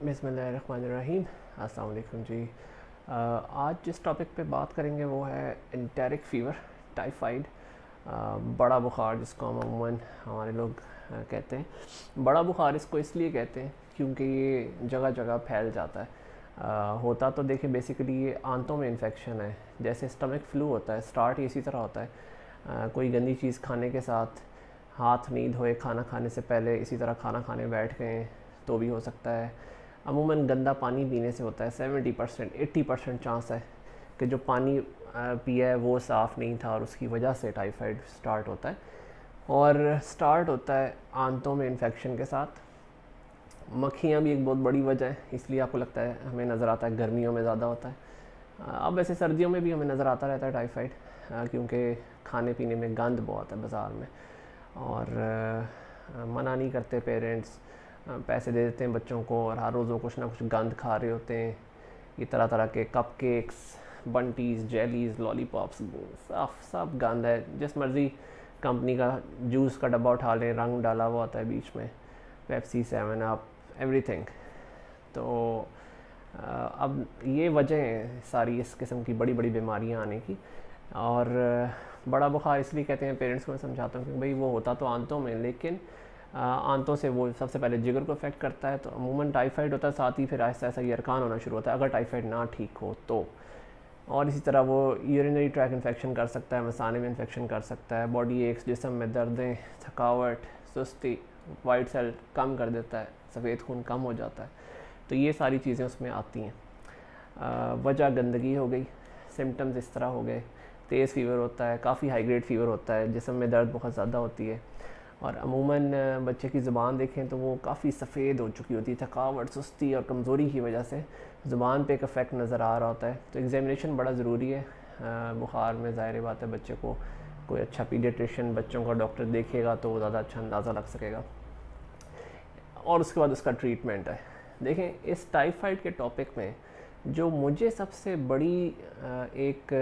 बिस्मिल्लाहिर्रहमानिर्रहीम। अस्सलाम वालेकुम जी। आज जिस टॉपिक पे बात करेंगे वो है एंटेरिक फ़ीवर, टाइफाइड, बड़ा बुखार जिसको हम अमूमन हमारे लोग कहते हैं। बड़ा बुखार इसको इसलिए कहते हैं क्योंकि ये जगह जगह फैल जाता है। होता तो देखिए बेसिकली ये आंतों में इन्फेक्शन है, जैसे स्टमक फ्लू होता है, स्टार्ट इसी तरह होता है। कोई गंदी चीज़ खाने के साथ, हाथ नहीं धोए खाना खाने से पहले इसी तरह खाना खाने बैठ गए तो भी हो सकता है। अमूमन गंदा पानी पीने से होता है। 70% 80% चांस है कि जो पानी पिया है वो साफ़ नहीं था और उसकी वजह से टाइफाइड स्टार्ट होता है। और स्टार्ट होता है आंतों में इन्फेक्शन के साथ। मक्खियाँ भी एक बहुत बड़ी वजह है, इसलिए आपको लगता है हमें नज़र आता है गर्मियों में ज़्यादा होता है। अब वैसे सर्दियों में भी हमें नज़र आता रहता है टाइफाइड, क्योंकि खाने पीने में गंद बहुत है बाज़ार में। और मना नहीं करते पेरेंट्स, पैसे दे देते हैं बच्चों को और हर रोज़ वो कुछ ना कुछ गंद खा रहे होते हैं। ये तरह तरह के कप केक्स, बंटीज़, जेलीज़, लॉलीपॉप्स, सब गंद है। जिस मर्ज़ी कंपनी का जूस का डब्बा उठा लें, रंग डाला हुआ होता है बीच में, पेप्सी, 7 अप, एवरीथिंग। तो अब ये वजह है सारी इस किस्म की बड़ी बड़ी बीमारियां आने की। और बड़ा बुखार इसलिए कहते हैं, पेरेंट्स को मैं समझाता हूँ कि भाई वो होता तो आंतों में, लेकिन आंतों से वो सबसे पहले जिगर को अफेक्ट करता है। तो अमूमन टाइफाइड होता है, साथ ही फिर ऐसा ऐसा यरकान होना शुरू होता है अगर टाइफाइड ना ठीक हो तो। और इसी तरह वो यूरिनरी ट्रैक इन्फेक्शन कर सकता है, मसाने में इन्फेक्शन कर सकता है, बॉडी एक्स, जिस्म में दर्दें, थकावट, सुस्ती, वाइट सेल कम कर देता है, सफ़ेद खून कम हो जाता है। तो ये सारी चीज़ें उसमें आती हैं। वजह गंदगी हो गई, सिम्टम्स इस तरह हो गए, तेज़ फ़ीवर होता है, काफ़ी हाई ग्रेड फ़ीवर होता है, जिस्म में दर्द बहुत ज़्यादा होती है। और अमूमन बच्चे की ज़ुबान देखें तो वो काफ़ी सफ़ेद हो चुकी होती है, थकावट, सुस्ती और कमज़ोरी की वजह से ज़ुबान पे एक इफ़ेक्ट नज़र आ रहा होता है। तो एग्ज़ामिनेशन बड़ा ज़रूरी है बुखार में। ज़ाहिर बात है बच्चे को कोई अच्छा पीडियाट्रिशियन, बच्चों का डॉक्टर देखेगा तो ज़्यादा अच्छा अंदाज़ा लग सकेगा। और उसके बाद उसका ट्रीटमेंट है। देखें, इस टाइफाइड के टॉपिक में जो मुझे सबसे बड़ी एक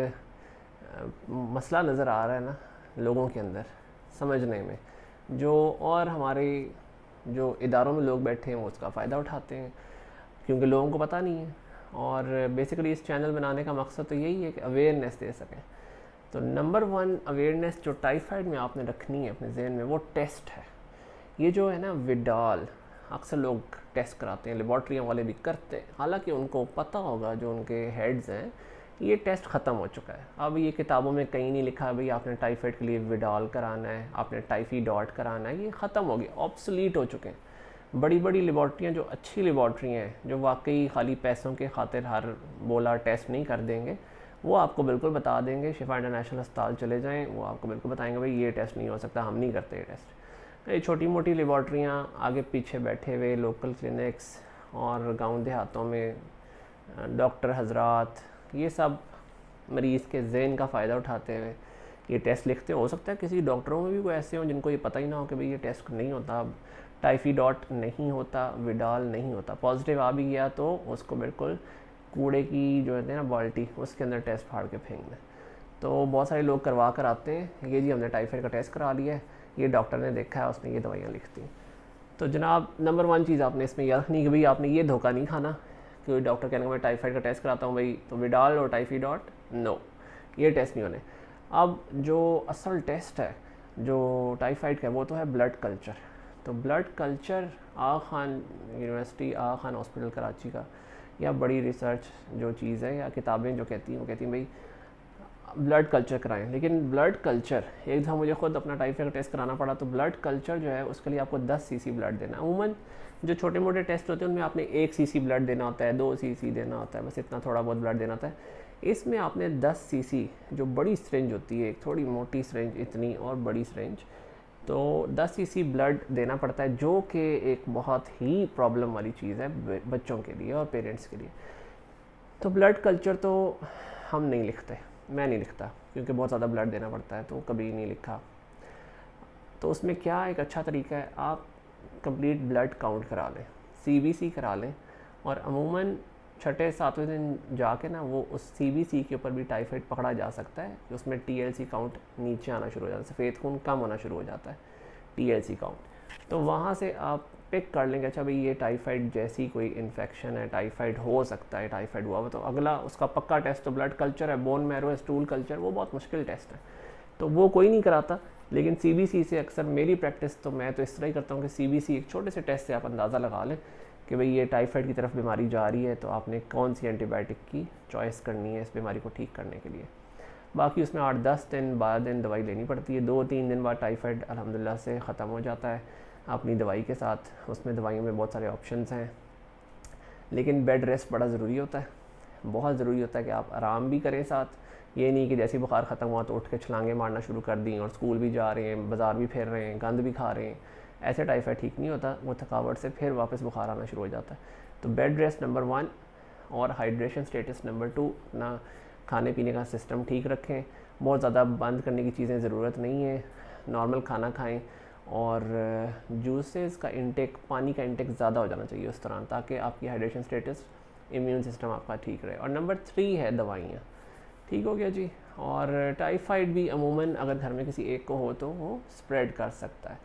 मसला नज़र आ रहा है ना लोगों के अंदर समझने में, जो और हमारे जो इदारों में लोग बैठे हैं वो उसका फ़ायदा उठाते हैं क्योंकि लोगों को पता नहीं है। और बेसिकली इस चैनल बनाने का मकसद तो यही है कि अवेयरनेस दे सकें। तो नंबर 1 अवेयरनेस जो टाइफाइड में आपने रखनी है अपने जहन में, वो टेस्ट है। ये जो है ना विडाल, अक्सर लोग टेस्ट कराते हैं, लेबॉर्ट्रियों वाले भी करते हैं, हालांकि उनको पता होगा जो उनके हेड्स हैं ये टेस्ट ख़त्म हो चुका है। अब ये किताबों में कहीं नहीं लिखा है भाई आपने टाइफाइड के लिए विडाल कराना है, आपने टाइफी डॉट कराना है, ये ख़त्म हो गया, ऑब्सोलीट हो चुके हैं। बड़ी बड़ी लेबॉर्ट्रियाँ जो अच्छी लेबॉर्ट्री हैं, जो वाकई खाली पैसों के खातिर हर बोला टेस्ट नहीं कर देंगे, वो आपको बिल्कुल बता देंगे। शिफा इंटरनेशनल अस्पताल चले जाएँ, वो आपको बिल्कुल बताएंगे भाई ये टेस्ट नहीं हो सकता, हम नहीं करते ये टेस्ट। ये छोटी मोटी लेबॉर्ट्रियाँ आगे पीछे बैठे हुए लोकल क्लिनिक्स और गांव देहातों में डॉक्टर हजरात, ये सब मरीज़ के जहन का फ़ायदा उठाते हुए ये टेस्ट लिखते हैं। हो सकता है किसी डॉक्टरों में भी कोई ऐसे हों जिनको ये पता ही ना हो कि भाई ये टेस्ट नहीं होता, टाइफी डॉट नहीं होता, विडाल नहीं होता। पॉजिटिव आ भी गया तो उसको बिल्कुल कूड़े की जो है ना बाल्टी, उसके अंदर टेस्ट फाड़ के फेंक दें। तो बहुत सारे लोग करवा कर आते हैं, ये जी हमने टाइफाइड का टेस्ट करा लिया है, ये डॉक्टर ने देखा है, उसने ये दवाइयाँ लिख दी। तो जनाब नंबर 1 चीज़ आपने इसमें याद रखनी कि भाई आपने ये धोखा नहीं खाना कि डॉक्टर कहने मैं टाइफाइड का टेस्ट कराता हूँ भाई तो विडाल और टाइफी डॉट, नो, ये टेस्ट नहीं होने। अब जो असल टेस्ट है जो टाइफाइड का, वो तो है ब्लड कल्चर। तो ब्लड कल्चर आगा खान यूनिवर्सिटी, आगा खान हॉस्पिटल कराची का, या बड़ी रिसर्च जो चीज़ है या किताबें जो कहती हैं वो कहती हैं भाई ब्लड कल्चर कराएं। लेकिन ब्लड कल्चर, एक दफ़ा मुझे ख़ुद अपना टाइफाइड का टेस्ट कराना पड़ा, तो ब्लड कल्चर जो है उसके लिए आपको 10 सीसी ब्लड देना है। अमूमन जो छोटे मोटे टेस्ट होते हैं उनमें आपने 1 सीसी ब्लड देना होता है, 2 सीसी देना होता है, बस इतना थोड़ा बहुत ब्लड देना होता है। इसमें आपने 10 सीसी, जो बड़ी सिरिंज होती है, एक थोड़ी मोटी सिरिंज इतनी और बड़ी सिरिंज, तो 10 सीसी ब्लड देना पड़ता है, जो कि एक बहुत ही प्रॉब्लम वाली चीज़ है बच्चों के लिए और पेरेंट्स के लिए। तो ब्लड कल्चर तो हम नहीं लिखते, मैं नहीं लिखता क्योंकि बहुत ज़्यादा ब्लड देना पड़ता है, तो कभी नहीं लिखा। तो उसमें क्या एक अच्छा तरीका है, आप कंप्लीट ब्लड काउंट करा लें, सीबीसी करा लें। और अमूमन 6-7वें दिन जाके ना वो उस सीबीसी के ऊपर भी टाइफाइड पकड़ा जा सकता है कि उसमें टीएलसी काउंट नीचे आना शुरू हो जाता है, सफ़ेद खून कम होना शुरू हो जाता है, टीएलसी काउंट। तो वहाँ से आप पिक कर लेंगे अच्छा भाई ये टाइफाइड जैसी कोई इन्फेक्शन है, टाइफाइड हो सकता है, टाइफाइड हुआ हुआ, तो अगला उसका पक्का टेस्ट तो ब्लड कल्चर है, बोन मैरो है, स्टूल कल्चर, वो बहुत मुश्किल टेस्ट है, तो वो कोई नहीं कराता। लेकिन सीबीसी से अक्सर मेरी प्रैक्टिस तो मैं तो इस तरह ही करता हूँ कि सीबीसी एक छोटे से टेस्ट से आप अंदाज़ा लगा लें कि भाई ये टाइफाइड की तरफ बीमारी जा रही है, तो आपने कौन सी एंटीबायोटिक की चॉइस करनी है इस बीमारी को ठीक करने के लिए। बाकी उसमें 8-10 दिन 12 दिन दवाई लेनी पड़ती है, 2-3 दिन बाद टाइफाइड अल्हम्दुलिल्लाह से ख़त्म हो जाता है अपनी दवाई के साथ। उसमें दवाइयों में बहुत सारे ऑप्शंस हैं, लेकिन बेड रेस्ट बड़ा ज़रूरी होता है, बहुत ज़रूरी होता है कि आप आराम भी करें साथ। ये नहीं कि जैसे ही बुखार ख़त्म हुआ तो उठ के छलांगे मारना शुरू कर दी और स्कूल भी जा रहे हैं, बाज़ार भी फिर रहे हैं, गंद भी खा रहे हैं, ऐसे टाइफाइड ठीक नहीं होता। वो थकावट से फिर वापस बुखार आना शुरू हो जाता है। तो बेड रेस्ट नंबर 1 और हाइड्रेशन स्टेटस नंबर 2। ना खाने पीने का सिस्टम ठीक रखें, बहुत ज़्यादा बंद करने की चीज़ें ज़रूरत नहीं है, नॉर्मल खाना खाएं, और जूसेस का इंटेक, पानी का इंटेक ज़्यादा हो जाना चाहिए उस दौरान, ताकि आपकी हाइड्रेशन स्टेटस, इम्यून सिस्टम आपका ठीक रहे। और नंबर 3 है दवाइयाँ। ठीक हो गया जी। और टाइफाइड भी अमूमन अगर घर में किसी एक को हो तो वो स्प्रेड कर सकता है,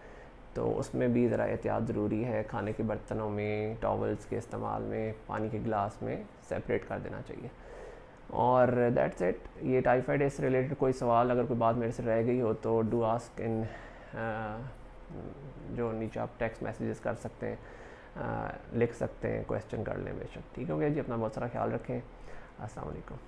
तो उसमें भी ज़रा एहतियात ज़रूरी है। खाने के बर्तनों में, टॉवल्स के इस्तेमाल में, पानी के गिलास में सेपरेट कर देना चाहिए। और दैट्स इट। ये टाइफाइड से रिलेटेड कोई सवाल अगर कोई बात मेरे से रह गई हो तो डू आस्क इन, जो नीचे आप टेक्स्ट मैसेजेस कर सकते हैं, लिख सकते हैं, क्वेश्चन कर लें बेशक। ठीक हो गया जी। अपना बहुत सारा ख्याल रखें। अस्सलाम वालेकुम।